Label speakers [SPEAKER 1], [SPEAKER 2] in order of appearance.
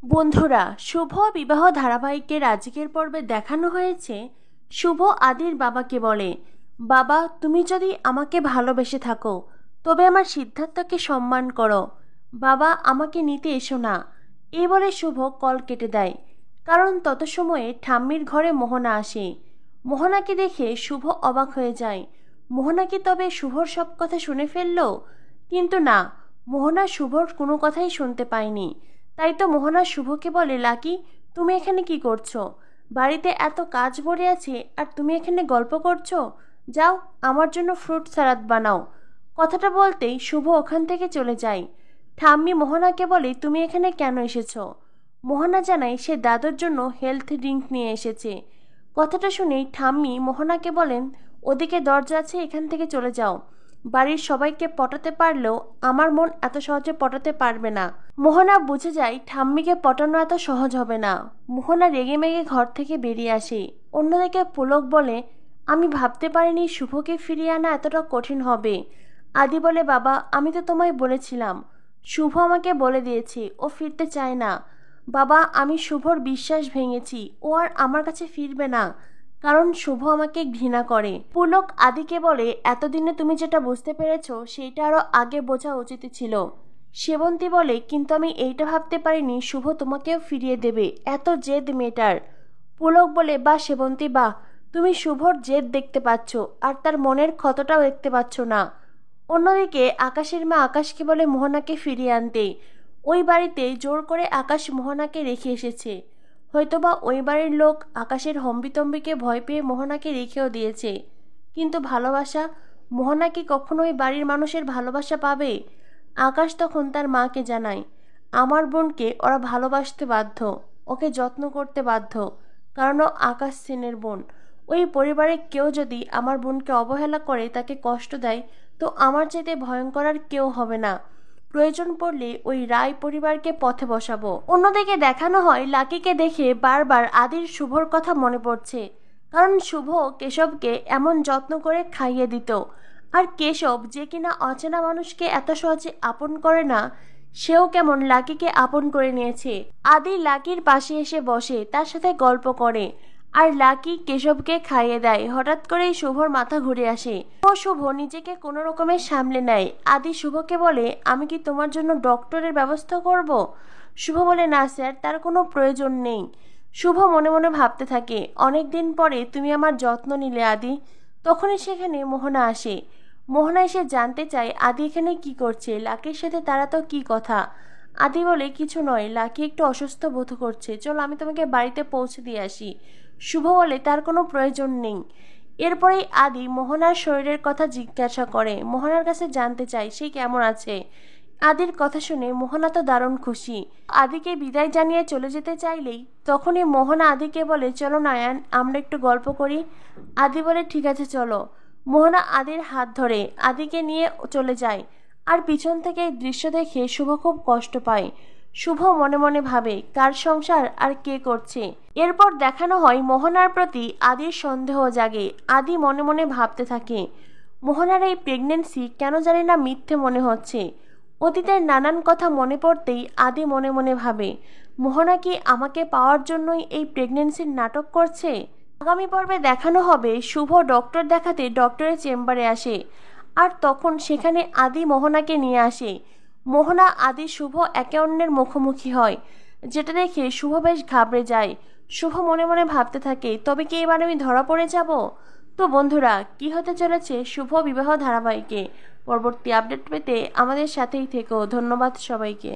[SPEAKER 1] বন্ধুরা, শুভ বিবাহ ধারাবাহিকের আজকের পর্বে দেখানো হয়েছে শুভ আদির বাবাকে বলে, বাবা তুমি যদি আমাকে ভালোবেসে থাকো তবে আমার সিদ্ধান্তকে সম্মান করো, বাবা আমাকে নিতে এসো না। এই বলে শুভ কল কেটে দেয়। কারণ তত সময়ে ঠাম্মির ঘরে মোহনা আসে। মোহনাকে দেখে শুভ অবাক হয়ে যায়। মোহনা কি তবে শুভর সব কথা শুনে ফেলল? কিন্তু না, মোহনা শুভর কোনো কথাই শুনতে পায়নি। তাই তো মোহনা শুভকে বলে, লাকি তুমি এখানে কি করছো? বাড়িতে এত কাজ পড়ে আছে আর তুমি এখানে গল্প করছো? যাও আমার জন্য ফ্রুট স্যালাড বানাও। কথাটা বলতেই শুভ ওখান থেকে চলে যায়। ঠাম্মি মোহনাকে বলে, তুমি এখানে কেন এসেছো? মোহনা জানায় সে দাদুর জন্য হেলথ ড্রিঙ্ক নিয়ে এসেছে। কথাটা শুনেই ঠাম্মি মোহনাকে বলেন, ওদিকে দরজা আছে, এখান থেকে চলে যাও। বাড়ির সবাইকে পটাতে পারলেও আমার মন এত সহজে পটাতে পারবে না। মোহনা বুঝে যায় ঠাম্মিকে পটানো এত সহজ হবে না। মোহনা রেগে মেগে ঘর থেকে বেরিয়ে আসে। অন্যদিকে পুলক বলে, আমি ভাবতে পারিনি শুভকে ফিরিয়ে আনা এতটা কঠিন হবে। আদি বলে, বাবা আমি তো তোমায় বলেছিলাম, শুভ আমাকে বলে দিয়েছে ও ফিরতে চায় না। বাবা আমি শুভর বিশ্বাস ভেঙেছি, ও আর আমার কাছে ফিরবে না, কারণ শুভ আমাকে ঘৃণা করে। পুলক আদিকে বলে, এতদিনে তুমি যেটা বুঝতে পেরেছো সেইটা আরো আগে বোঝা উচিত ছিল। সেবন্তী বলে, কিন্তু আমি এইটা ভাবতে পারিনি শুভ তোমাকেও ফিরিয়ে দেবে, এত জেদ মেয়েটার। পুলক বলে, বা সেবন্তী বা, তুমি শুভর জেদ দেখতে পাচ্ছ আর তার মনের ক্ষতটাও দেখতে পাচ্ছ না। অন্যদিকে আকাশের মা আকাশকে বলে মোহনাকে ফিরিয়ে আনতে। ওই বাড়িতে জোর করে আকাশ মোহনাকে রেখে এসেছে। হয়তোবা ওই বাড়ির লোক আকাশের হম্বিতম্বিকে ভয় পেয়ে মোহনাকে রেখেও দিয়েছে। কিন্তু ভালোবাসা, মোহনা কি কখনো ওই বাড়ির মানুষের ভালোবাসা পাবে? আকাশ তখন তার মাকে জানায়, আমার বোনকে ওরা ভালোবাসতে বাধ্য, ওকে যত্ন করতে বাধ্য, কারণ ও আকাশ সেনের বোন। ওই পরিবারের কেউ যদি আমার বোনকে অবহেলা করে, তাকে কষ্ট দেয়, তো আমার চাইতে ভয়ঙ্কর আর কেউ হবে না। প্রয়োজন পড়লে ওই রায় পরিবারকে পথে বসাবো। অন্যদিকে দেখানো হয় লাকিকে দেখে বারবার আদির শুভর কথা মনে পড়ছে। কারণ শুভ কেশবকে এমন যত্ন করে খাইয়ে দিত, আর কেশব যে কিনা অচেনা মানুষকে এত সহজে আপন করে না, সেও কেমন লাকিকে আপন করে নিয়েছে। আদি লাকির পাশে এসে বসে, তার সাথে গল্প করে, আর লাকি কেশবকে খাইয়ে দেয়। হঠাৎ করেই শুভর মাথা ঘুরে আসে ও শুভ নিজেকে কোনো রকমে সামলে নেয়। আদি শুভকে বলে, আমি কি তোমার জন্য ডক্টরের ব্যবস্থা করব? শুভ বলে, না স্যার, তার কোনো প্রয়োজন নেই। শুভ মনে মনে ভাবতে থাকে, অনেক দিন পরে তুমি আমার যত্ন নিলে আদি। তখনই সেখানে মোহনা আসে। মোহনা এসে জানতে চায় আদি এখানে কি করছে, লাকির সাথে তারা তো কি কথা। আদি বলে, কিছু নয়, লাকি একটু অসুস্থ বোধ করছে, চলো আমি তোমাকে বাড়িতে পৌঁছে দিয়ে আসি। শুভ বলে, তার কোনো প্রয়োজন নেই। এরপরেই আদি মোহনার শরীরের কথা জিজ্ঞাসা করে, মোহনার কাছে জানতে চায় সে কেমন আছে। আদির কথা শুনে মোহনা তো দারুণ খুশি। আদিকে বিদায় জানিয়ে চলে যেতে চাইলেই তখনই মোহনা আদিকে বলে, চলো নায়ান, আমরা একটু গল্প করি। আদি বলে, ঠিক আছে চলো। মোহনা আদির হাত ধরে আদিকে নিয়ে চলে যায়। আর পিছন থেকে এই দৃশ্য দেখে শুভ খুব কষ্ট পায়। শুভ মনে মনে ভাবে, কার সংসার আর কে করছে। এরপর দেখানো হয় মোহনার প্রতি আদির সন্দেহ জাগে। আদি মনে মনে ভাবতে থাকে, মোহনার এই প্রেগনেন্সি কেন জানি না মিথ্যে মনে হচ্ছে। অতীতের নানান কথা মনে পড়তেই আদি মনে মনে ভাবে, মোহনা কি আমাকে পাওয়ার জন্যই এই প্রেগনেন্সির নাটক করছে? আগামী পর্বে দেখানো হবে শুভ ডক্টর দেখাতে ডক্টরের চেম্বারে আসে, আর তখন সেখানে আদি মোহনাকে নিয়ে আসে। মোহনা আদি শুভ একে অন্যের মুখোমুখি হয়, যেটা দেখে শুভ বেশ ঘাবড়ে যায়। শুভ মনে মনে ভাবতে থাকে, তবে কি এবার আমি ধরা পড়ে যাব? তো বন্ধুরা, কি হতে চলেছে শুভ বিবাহ ধারাবাহিকে? পরবর্তী আপডেট পেতে আমাদের সাথেই থেকো। ধন্যবাদ সবাইকে।